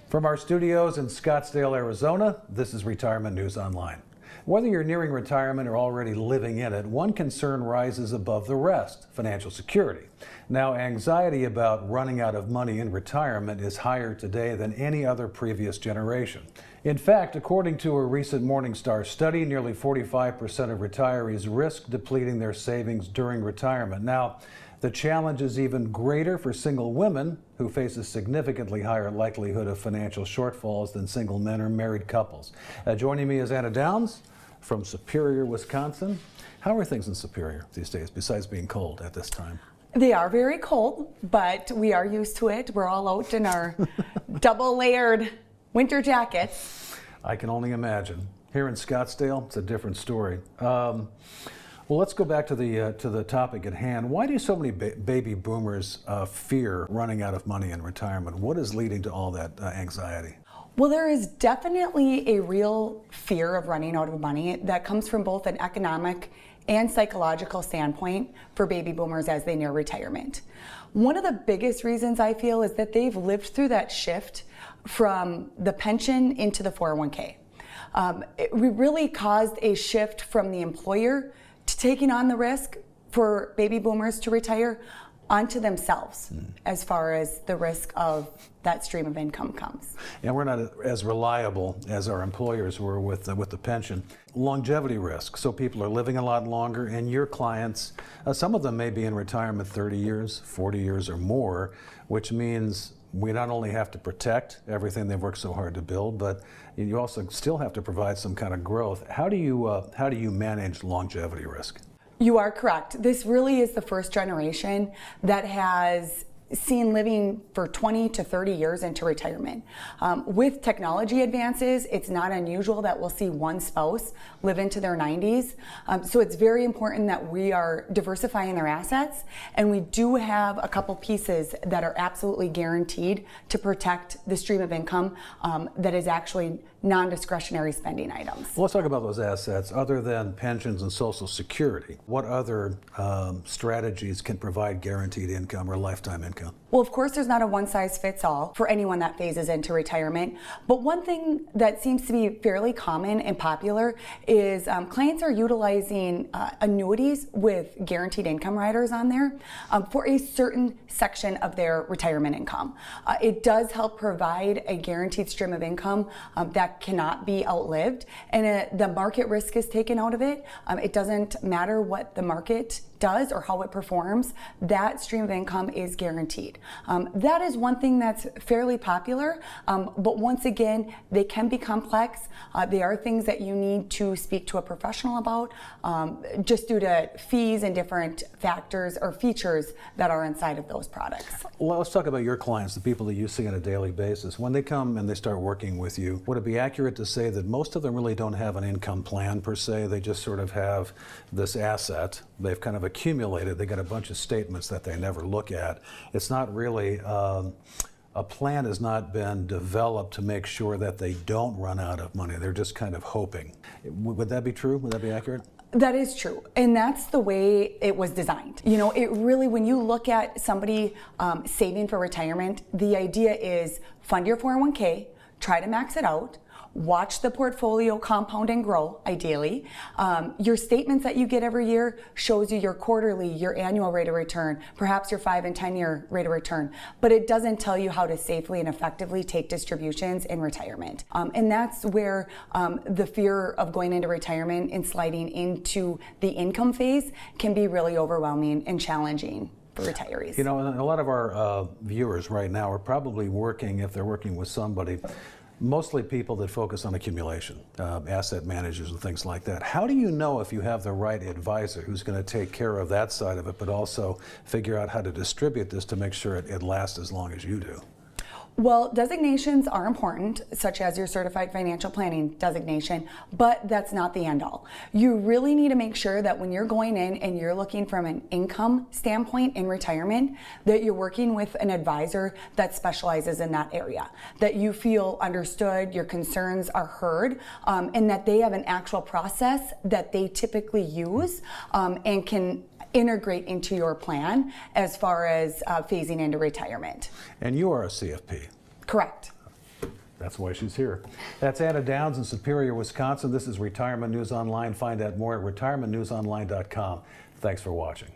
From our studios in Scottsdale, Arizona, this is Retirement News Online. Whether you're nearing retirement or already living in it, one concern rises above the rest: financial security. Now, anxiety about running out of money in retirement is higher today than any other previous generation. In fact, according to a recent Morningstar study, nearly 45% of retirees risk depleting their savings during retirement. Now, the challenge is even greater for single women, who face a significantly higher likelihood of financial shortfalls than single men or married couples. Joining me is Anna Downs from Superior, Wisconsin. How are things in Superior these days, besides being cold at this time? They are very cold, but we are used to it. We're all out in our double-layered winter jackets. I can only imagine. Here in Scottsdale, it's a different story. Well, let's go back to the topic at hand. Why do so many baby boomers fear running out of money in retirement? What is leading to all that anxiety? Well, there is definitely a real fear of running out of money that comes from both an economic and psychological standpoint for baby boomers as they near retirement. One of the biggest reasons I feel is that they've lived through that shift from the pension into the 401k. We really caused a shift from the employer to taking on the risk for baby boomers to retire onto themselves as far as the risk of that stream of income comes. And we're not as reliable as our employers were with the pension. Longevity risk, so people are living a lot longer, and your clients, some of them may be in retirement 30 years, 40 years or more, which means we not only have to protect everything they've worked so hard to build, but you also still have to provide some kind of growth. How do you manage longevity risk? You are correct. This really is the first generation that has seen living for 20 to 30 years into retirement. With technology advances, it's not unusual that we'll see one spouse live into their 90s. So it's very important that we are diversifying their assets, and we do have a couple pieces that are absolutely guaranteed to protect the stream of income that is actually non-discretionary spending items. Well, let's talk about those assets. Other than pensions and Social Security, what other strategies can provide guaranteed income or lifetime income? Well, of course, there's not a one-size-fits-all for anyone that phases into retirement. But one thing that seems to be fairly common and popular is clients are utilizing annuities with guaranteed income riders on there for a certain section of their retirement income. It does help provide a guaranteed stream of income that cannot be outlived, and the market risk is taken out of it. It doesn't matter what the market does or how it performs, that stream of income is guaranteed. That is one thing that's fairly popular, but once again, they can be complex. They are things that you need to speak to a professional about, just due to fees and different factors or features that are inside of those products. Well, let's talk about your clients, the people that you see on a daily basis. When they come and they start working with you, would it be accurate to say that most of them really don't have an income plan per se? They just sort of have this asset. They've kind of accumulated. They got a bunch of statements that they never look at. It's not really, a plan has not been developed to make sure that they don't run out of money. They're just kind of hoping. Would that be true? Would that be accurate? That is true, and that's the way it was designed. You know, it really, when you look at somebody saving for retirement, the idea is fund your 401k, try to max it out, watch the portfolio compound and grow, ideally. Your statements that you get every year shows you your quarterly, your annual rate of return, perhaps your 5 and 10-year rate of return, but it doesn't tell you how to safely and effectively take distributions in retirement. And that's where the fear of going into retirement and sliding into the income phase can be really overwhelming and challenging for retirees. You know, a lot of our viewers right now are probably working, if they're working with somebody, mostly people that focus on accumulation, asset managers and things like that. How do you know if you have the right advisor who's going to take care of that side of it, but also figure out how to distribute this to make sure it lasts as long as you do? Well, designations are important, such as your certified financial planning designation, but that's not the end all. You really need to make sure that when you're going in and you're looking from an income standpoint in retirement, that you're working with an advisor that specializes in that area, that you feel understood, your concerns are heard, and that they have an actual process that they typically use and can integrate into your plan as far as phasing into retirement. And you are a CFP. Correct. That's why she's here. That's Anna Downs in Superior, Wisconsin. This is Retirement News Online. Find out more at retirementnewsonline.com. Thanks for watching.